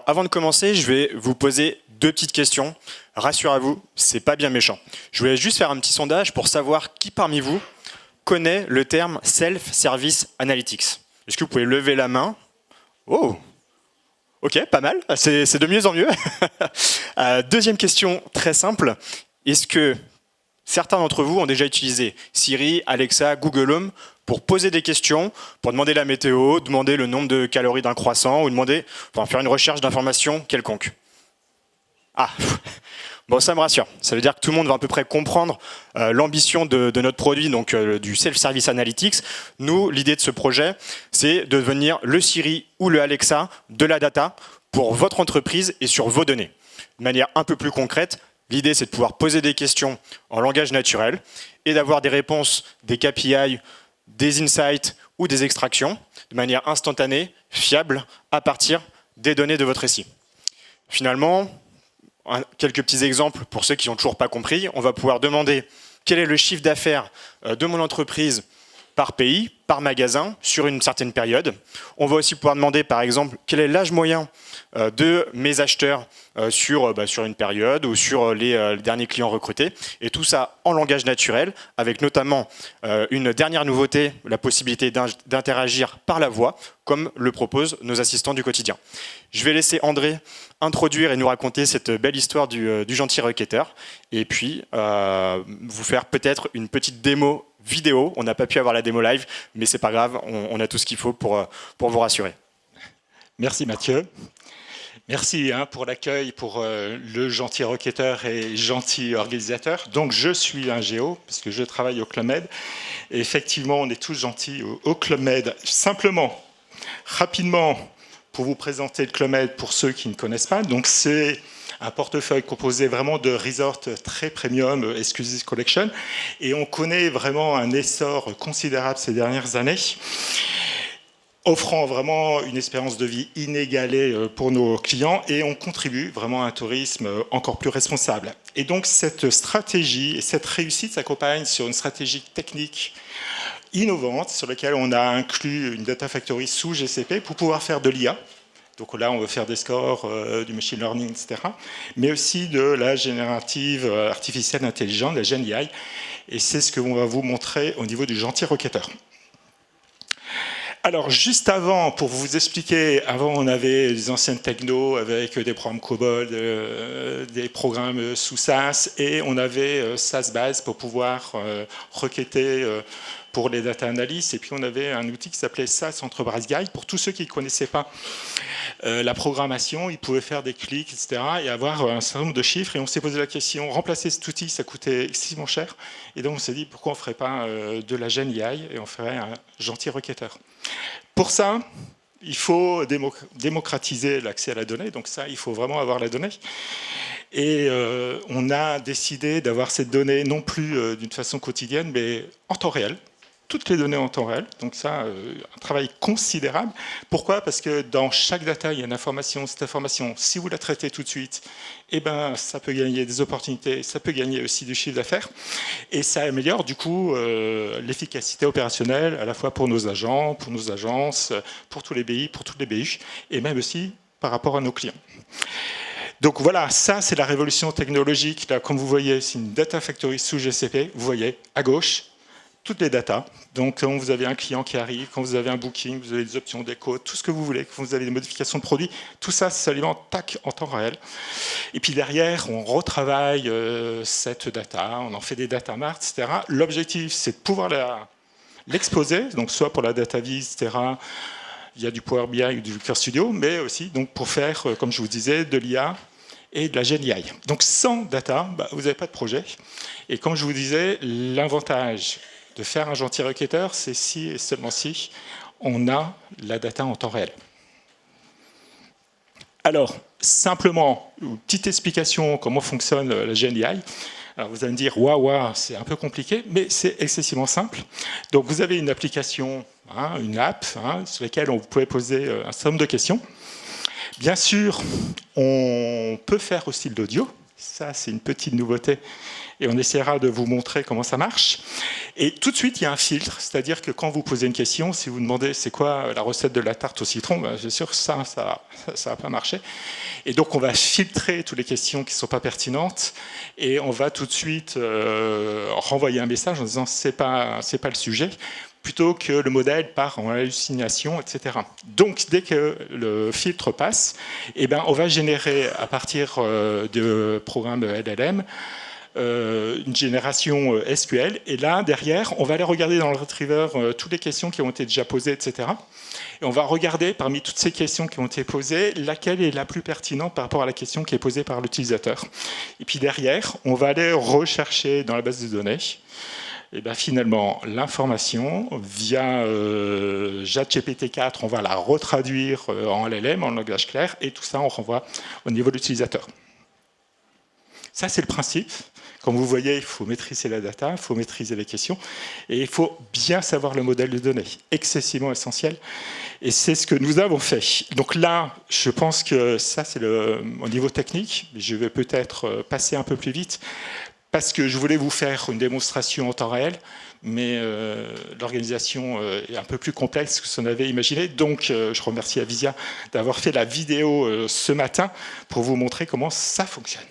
avant de commencer, je vais vous poser deux petites questions. Rassurez-vous, c'est pas bien méchant. Je voulais juste faire un petit sondage pour savoir qui parmi vous connaît le terme Self-Service Analytics. Est-ce que vous pouvez lever la main? Oh, ok, pas mal, c'est de mieux en mieux. Deuxième question très simple. Est-ce que certains d'entre vous ont déjà utilisé Siri, Alexa, Google Home pour poser des questions, pour demander la météo, demander le nombre de calories d'un croissant ou faire une recherche d'informations quelconque? Ah, bon, ça me rassure. Ça veut dire que tout le monde va à peu près comprendre l'ambition de notre produit, donc du Self-Service Analytics. Nous, l'idée de ce projet, c'est de devenir le Siri ou le Alexa de la data pour votre entreprise et sur vos données. De manière un peu plus concrète, l'idée, c'est de pouvoir poser des questions en langage naturel et d'avoir des réponses, des KPI, des insights ou des extractions de manière instantanée, fiable, à partir des données de votre SI. Finalement, quelques petits exemples pour ceux qui n'ont toujours pas compris. On va pouvoir demander quel est le chiffre d'affaires de mon entreprise par pays, par magasin, sur une certaine période. On va aussi pouvoir demander, par exemple, quel est l'âge moyen de mes acheteurs sur une période ou sur les derniers clients recrutés. Et tout ça en langage naturel, avec notamment une dernière nouveauté, la possibilité d'interagir par la voix, comme le proposent nos assistants du quotidien. Je vais laisser André introduire et nous raconter cette belle histoire du gentil requêteur, et puis vous faire peut-être une petite démo vidéo. On n'a pas pu avoir la démo live, mais c'est pas grave, on a tout ce qu'il faut pour vous rassurer. Merci Mathieu. Merci pour l'accueil, pour le gentil requêteur et gentil organisateur. Donc je suis un géo, parce que je travaille au Club Med. Et effectivement, on est tous gentils au Club Med. Simplement, rapidement, pour vous présenter le Club Med pour ceux qui ne connaissent pas. Donc c'est un portefeuille composé vraiment de resorts très premium, Exclusive Collection. Et on connaît vraiment un essor considérable ces dernières années, offrant vraiment une espérance de vie inégalée pour nos clients, et on contribue vraiment à un tourisme encore plus responsable. Et donc cette stratégie et cette réussite s'accompagne sur une stratégie technique innovante sur laquelle on a inclus une data factory sous GCP pour pouvoir faire de l'IA. Donc là, on veut faire des scores, du machine learning, etc. Mais aussi de la générative artificielle intelligente, la GenAI. Et c'est ce qu'on va vous montrer au niveau du gentil requêteur. Alors, juste avant, pour vous expliquer, avant, on avait des anciennes techno avec des programmes COBOL, des programmes sous SAS, et on avait SAS Base pour pouvoir requêter pour les data analysts. Et puis, on avait un outil qui s'appelait SAS Enterprise Guide. Pour tous ceux qui ne connaissaient pas la programmation, ils pouvaient faire des clics, etc., et avoir un certain nombre de chiffres. Et on s'est posé la question, remplacer cet outil, ça coûtait excessivement cher. Et donc, on s'est dit, pourquoi on ne ferait pas de la GenAI et on ferait un gentil requêteur. Pour ça, il faut démocratiser l'accès à la donnée. Donc ça, il faut vraiment avoir la donnée. Et on a décidé d'avoir cette donnée non plus d'une façon quotidienne, mais en temps réel. Toutes les données en temps réel. Donc ça, un travail considérable. Pourquoi? Parce que dans chaque data, il y a une information. Cette information, si vous la traitez tout de suite, eh ben, ça peut gagner des opportunités, ça peut gagner aussi du chiffre d'affaires. Et ça améliore du coup l'efficacité opérationnelle, à la fois pour nos agents, pour nos agences, pour tous les BI, pour toutes les BU, et même aussi par rapport à nos clients. Donc voilà, ça c'est la révolution technologique. Là, comme vous voyez, c'est une data factory sous GCP. Vous voyez, à gauche, toutes les datas. Donc, quand vous avez un client qui arrive, quand vous avez un booking, vous avez des options d'écho, tout ce que vous voulez, quand vous avez des modifications de produits, tout ça s'alimente en temps réel. Et puis derrière, on retravaille cette data, on en fait des data marts, etc. L'objectif, c'est de pouvoir l'exposer, donc soit pour la data vis, etc., il y a du Power BI ou du Looker Studio, mais aussi donc, pour faire, comme je vous disais, de l'IA et de la GenAI. Donc, sans data, vous n'avez pas de projet. Et comme je vous disais, l'avantage de faire un gentil requêteur, c'est si et seulement si on a la data en temps réel. Alors, simplement, une petite explication comment fonctionne la GenAI. Alors, vous allez me dire, waouh, c'est un peu compliqué, mais c'est excessivement simple. Donc, vous avez une application, une app, sur laquelle vous pouvez poser un certain nombre de questions. Bien sûr, on peut faire aussi de l'audio. Ça, c'est une petite nouveauté. Et on essaiera de vous montrer comment ça marche. Et tout de suite, il y a un filtre, c'est-à-dire que quand vous posez une question, si vous demandez c'est quoi la recette de la tarte au citron, ben, c'est sûr que ça va pas marcher. Et donc, on va filtrer toutes les questions qui ne sont pas pertinentes et on va tout de suite renvoyer un message en disant c'est pas le sujet, plutôt que le modèle part en hallucination, etc. Donc, dès que le filtre passe, eh ben, on va générer à partir de programmes LLM une génération SQL, et là, derrière, on va aller regarder dans le retriever toutes les questions qui ont été déjà posées, etc. Et on va regarder, parmi toutes ces questions qui ont été posées, laquelle est la plus pertinente par rapport à la question qui est posée par l'utilisateur. Et puis derrière, on va aller rechercher dans la base de données, et bien finalement, l'information, via JAT-GPT-4, on va la retraduire en LLM, en langage clair, et tout ça, on renvoie au niveau de l'utilisateur. Ça, c'est le principe. Comme vous voyez, il faut maîtriser la data, il faut maîtriser les questions, et il faut bien savoir le modèle de données, excessivement essentiel. Et c'est ce que nous avons fait. Donc là, je pense que ça, c'est au niveau technique. Je vais peut-être passer un peu plus vite, parce que je voulais vous faire une démonstration en temps réel, mais l'organisation est un peu plus complexe que ce qu'on avait imaginé. Donc, je remercie Avisia d'avoir fait la vidéo ce matin pour vous montrer comment ça fonctionne.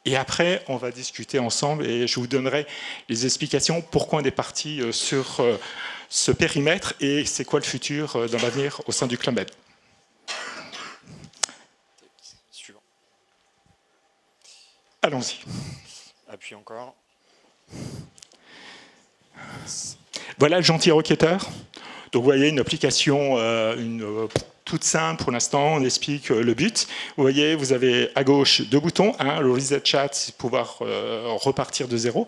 Et après, on va discuter ensemble et je vous donnerai les explications pourquoi on est parti sur ce périmètre et c'est quoi le futur dans l'avenir au sein du Club Med. Suivant. Allons-y. Appuie encore. Voilà le gentil requêteur. Donc vous voyez une application toute simple pour l'instant, on explique le but. Vous voyez, vous avez à gauche deux boutons, le reset chat, c'est pouvoir repartir de zéro.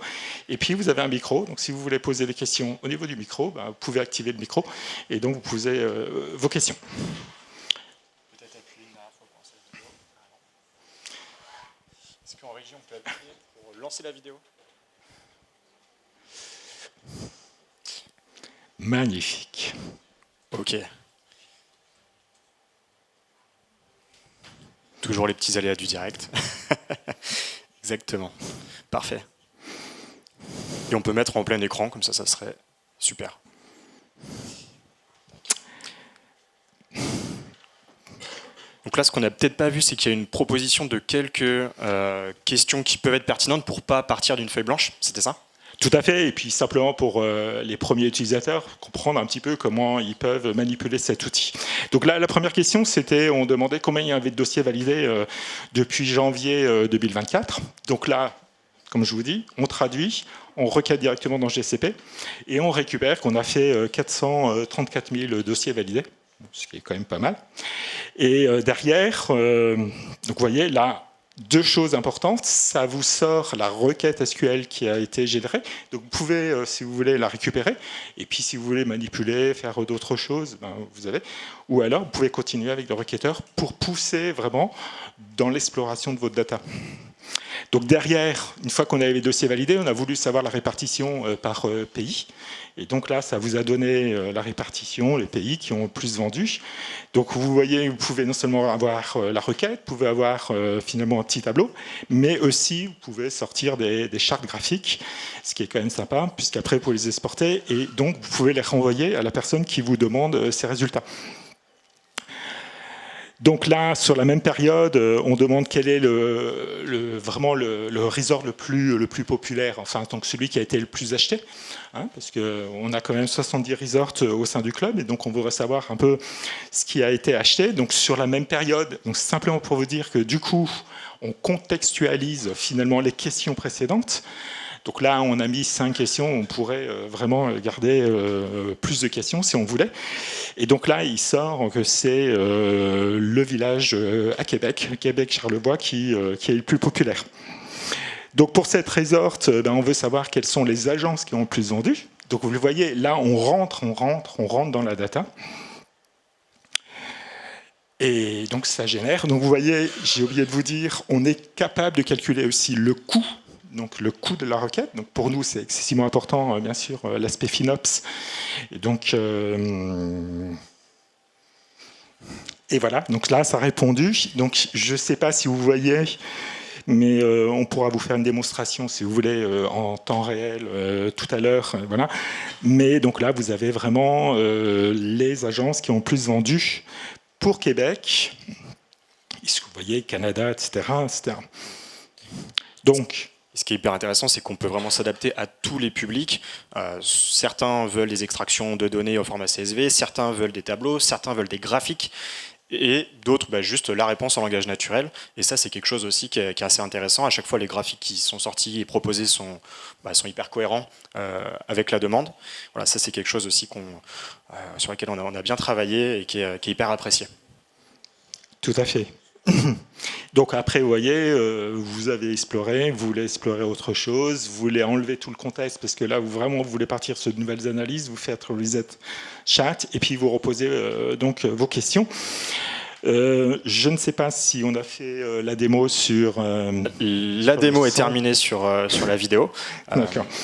Et puis vous avez un micro, donc si vous voulez poser des questions au niveau du micro, vous pouvez activer le micro et donc vous posez vos questions. Peut-être appuyer une fois pour lancer la vidéo. Est-ce qu'en régie on peut appuyer pour lancer la vidéo? Magnifique. Ok. Toujours les petits aléas du direct. Exactement. Parfait. Et on peut mettre en plein écran, comme ça serait super. Donc là, ce qu'on n'a peut-être pas vu, c'est qu'il y a une proposition de quelques questions qui peuvent être pertinentes pour ne pas partir d'une feuille blanche. C'était ça ? Tout à fait, et puis simplement pour les premiers utilisateurs, comprendre un petit peu comment ils peuvent manipuler cet outil. Donc là, la première question, c'était, on demandait combien il y avait de dossiers validés depuis janvier 2024. Donc là, comme je vous dis, on traduit, on requête directement dans GCP, et on récupère qu'on a fait 434 000 dossiers validés, ce qui est quand même pas mal. Et derrière, donc vous voyez, là, deux choses importantes, ça vous sort la requête SQL qui a été générée, donc vous pouvez, si vous voulez, la récupérer, et puis si vous voulez manipuler, faire d'autres choses, vous avez, ou alors vous pouvez continuer avec le requêteur pour pousser vraiment dans l'exploration de votre data. Donc derrière, une fois qu'on avait les dossiers validés, on a voulu savoir la répartition par pays. Et donc là, ça vous a donné la répartition, les pays qui ont le plus vendu. Donc vous voyez, vous pouvez non seulement avoir la requête, vous pouvez avoir finalement un petit tableau, mais aussi vous pouvez sortir des chartes graphiques, ce qui est quand même sympa, puisqu'après vous pouvez les exporter et donc vous pouvez les renvoyer à la personne qui vous demande ces résultats. Donc là, sur la même période, on demande quel est vraiment le resort le plus populaire, enfin donc celui qui a été le plus acheté, parce qu'on a quand même 70 resorts au sein du club, et donc on voudrait savoir un peu ce qui a été acheté. Donc sur la même période, donc simplement pour vous dire que du coup, on contextualise finalement les questions précédentes. Donc là, on a mis 5 questions, on pourrait vraiment garder plus de questions si on voulait. Et donc là, il sort que c'est le village à Québec, Québec-Charlevoix, qui est le plus populaire. Donc pour cette resort, on veut savoir quelles sont les agences qui ont le plus vendu. Donc vous le voyez, là, on rentre dans la data. Et donc ça génère. Donc vous voyez, j'ai oublié de vous dire, on est capable de calculer aussi le coût. Donc le coût de la requête. Donc pour nous, c'est excessivement important, bien sûr, l'aspect FinOps. Et donc, et voilà. Donc là, ça a répondu. Donc je ne sais pas si vous voyez, mais on pourra vous faire une démonstration si vous voulez en temps réel tout à l'heure. Voilà. Mais donc là, vous avez vraiment les agences qui ont le plus vendu pour Québec. Vous voyez, Canada, etc. etc. Donc, ce qui est hyper intéressant, c'est qu'on peut vraiment s'adapter à tous les publics. Certains veulent des extractions de données au format CSV, certains veulent des tableaux, certains veulent des graphiques, et d'autres juste la réponse en langage naturel. Et ça, c'est quelque chose aussi qui est assez intéressant. À chaque fois, les graphiques qui sont sortis et proposés sont hyper cohérents avec la demande. Voilà, ça, c'est quelque chose aussi sur lequel on a bien travaillé et qui est hyper apprécié. Tout à fait. Donc après, vous voyez, vous avez exploré, vous voulez explorer autre chose, vous voulez enlever tout le contexte, parce que là, vous voulez partir sur de nouvelles analyses, vous faites reset chat, et puis vous reposez donc vos questions. Je ne sais pas si on a fait la démo sur... la démo est terminée sur la vidéo.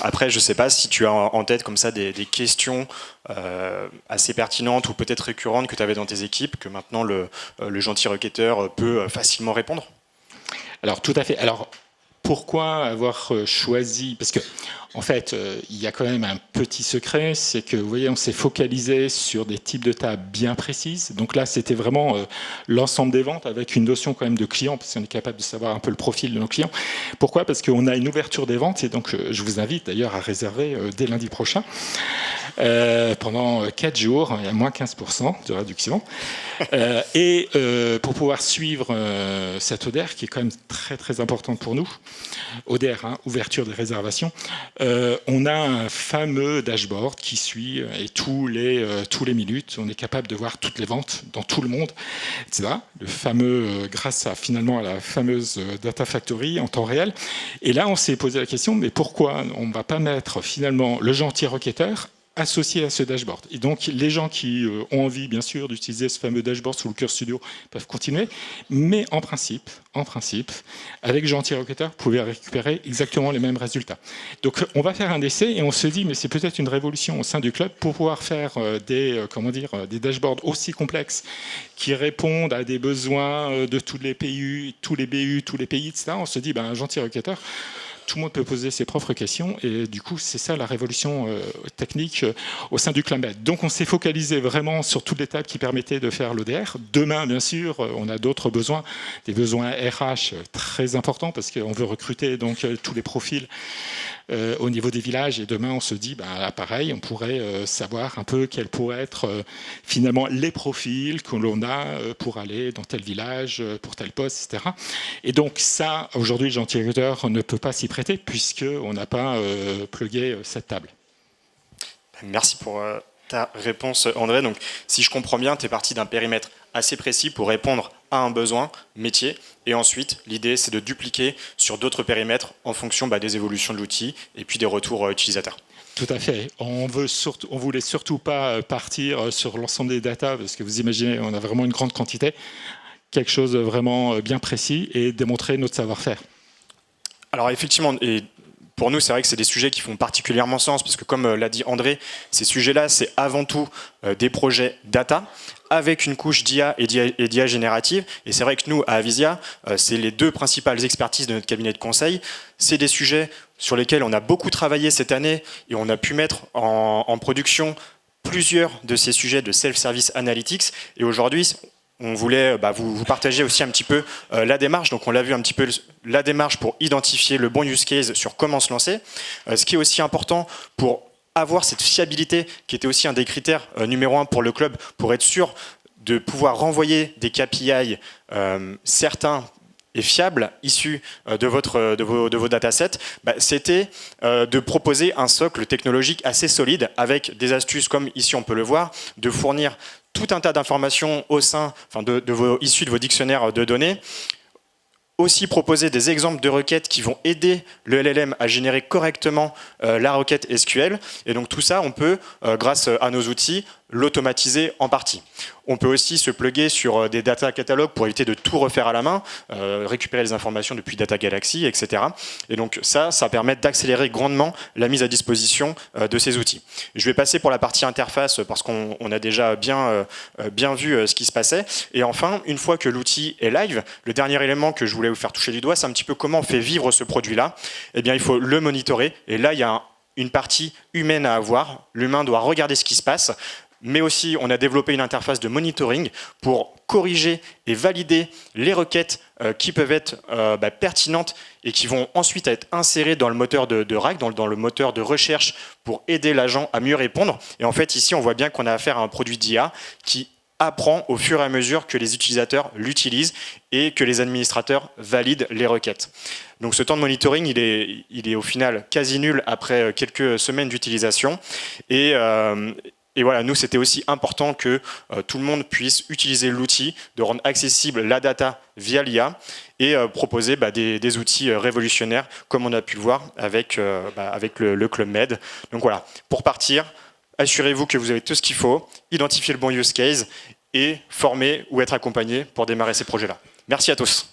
Après, je ne sais pas si tu as en tête comme ça des questions assez pertinentes ou peut-être récurrentes que tu avais dans tes équipes, que maintenant le gentil requêteur peut facilement répondre. Alors, tout à fait. Alors, pourquoi avoir choisi... Parce que, en fait, il y a quand même un petit secret, c'est que, vous voyez, on s'est focalisé sur des types de tables bien précises. Donc là, c'était vraiment l'ensemble des ventes avec une notion quand même de client, parce qu'on est capable de savoir un peu le profil de nos clients. Pourquoi ? Parce qu'on a une ouverture des ventes, et donc je vous invite d'ailleurs à réserver dès lundi prochain, pendant 4 jours, il y a moins 15% de réduction. Et pour pouvoir suivre cette ODR, qui est quand même très très importante pour nous, ODR, ouverture des réservations, on a un fameux dashboard qui suit et tous les minutes, on est capable de voir toutes les ventes dans tout le monde, etc. Le fameux, grâce finalement à la fameuse Data Factory en temps réel. Et là, on s'est posé la question, mais pourquoi on ne va pas mettre finalement le gentil requêteur associé à ce dashboard. Et donc, les gens qui ont envie, bien sûr, d'utiliser ce fameux dashboard sous Looker Studio peuvent continuer, mais en principe, avec Gentil Requêteur, vous pouvez récupérer exactement les mêmes résultats. Donc, on va faire un essai et on se dit, mais c'est peut-être une révolution au sein du club pour pouvoir faire des dashboards aussi complexes qui répondent à des besoins de tous les pays, tous les BU, tous les pays, etc. On se dit, un Gentil Requêteur, tout le monde peut poser ses propres questions et du coup, c'est ça la révolution technique au sein du Club Med. Donc, on s'est focalisé vraiment sur toutes les tables qui permettaient de faire l'ODR. Demain, bien sûr, on a d'autres besoins, des besoins RH très importants parce qu'on veut recruter donc tous les profils au niveau des villages. Et demain, on se dit, là, pareil, on pourrait savoir un peu quels pourraient être finalement les profils que l'on a pour aller dans tel village, pour tel poste, etc. Et donc ça, aujourd'hui, le gentil recruteur ne peut pas s'y prêter puisqu'on n'a pas plugué cette table. Merci pour ta réponse, André. Donc, si je comprends bien, tu es parti d'un périmètre assez précis pour répondre à un besoin métier. Et ensuite, l'idée, c'est de dupliquer sur d'autres périmètres en fonction des évolutions de l'outil et puis des retours utilisateurs. Tout à fait. On voulait surtout pas partir sur l'ensemble des datas parce que vous imaginez, on a vraiment une grande quantité. Quelque chose de vraiment bien précis et démontrer notre savoir-faire. Alors effectivement, et pour nous, c'est vrai que c'est des sujets qui font particulièrement sens parce que comme l'a dit André, ces sujets-là, c'est avant tout des projets data avec une couche d'IA et d'IA générative. Et c'est vrai que nous, à Avisia, c'est les deux principales expertises de notre cabinet de conseil. C'est des sujets sur lesquels on a beaucoup travaillé cette année et on a pu mettre en production plusieurs de ces sujets de self-service analytics. Et aujourd'hui, on voulait vous partager aussi un petit peu la démarche. Donc on l'a vu un petit peu, la démarche pour identifier le bon use case sur comment se lancer. Ce qui est aussi important pour avoir cette fiabilité, qui était aussi un des critères numéro 1 pour le club, pour être sûr de pouvoir renvoyer des KPI certains et fiables issus de vos datasets, c'était de proposer un socle technologique assez solide avec des astuces comme ici on peut le voir, de fournir tout un tas d'informations au sein issues de vos dictionnaires de données. Aussi proposer des exemples de requêtes qui vont aider le LLM à générer correctement la requête SQL. Et donc tout ça, on peut, grâce à nos outils, l'automatiser en partie. On peut aussi se plugger sur des data catalogues pour éviter de tout refaire à la main, récupérer les informations depuis Data Galaxy, etc. Et donc ça permet d'accélérer grandement la mise à disposition de ces outils. Je vais passer pour la partie interface parce qu'on a déjà bien vu ce qui se passait. Et enfin, une fois que l'outil est live, le dernier élément que je voulais vous faire toucher du doigt, c'est un petit peu comment on fait vivre ce produit-là. Eh bien, il faut le monitorer. Et là, il y a une partie humaine à avoir. L'humain doit regarder ce qui se passe. Mais aussi, on a développé une interface de monitoring pour corriger et valider les requêtes qui peuvent être pertinentes et qui vont ensuite être insérées dans le moteur de RAG, dans le moteur de recherche pour aider l'agent à mieux répondre. Et en fait, ici, on voit bien qu'on a affaire à un produit d'IA qui apprend au fur et à mesure que les utilisateurs l'utilisent et que les administrateurs valident les requêtes. Donc ce temps de monitoring, il est au final quasi nul après quelques semaines d'utilisation. Et voilà, nous, c'était aussi important que tout le monde puisse utiliser l'outil, de rendre accessible la data via l'IA et proposer des outils révolutionnaires, comme on a pu le voir avec le Club Med. Donc voilà, pour partir, assurez-vous que vous avez tout ce qu'il faut, identifiez le bon use case et former ou être accompagné pour démarrer ces projets-là. Merci à tous.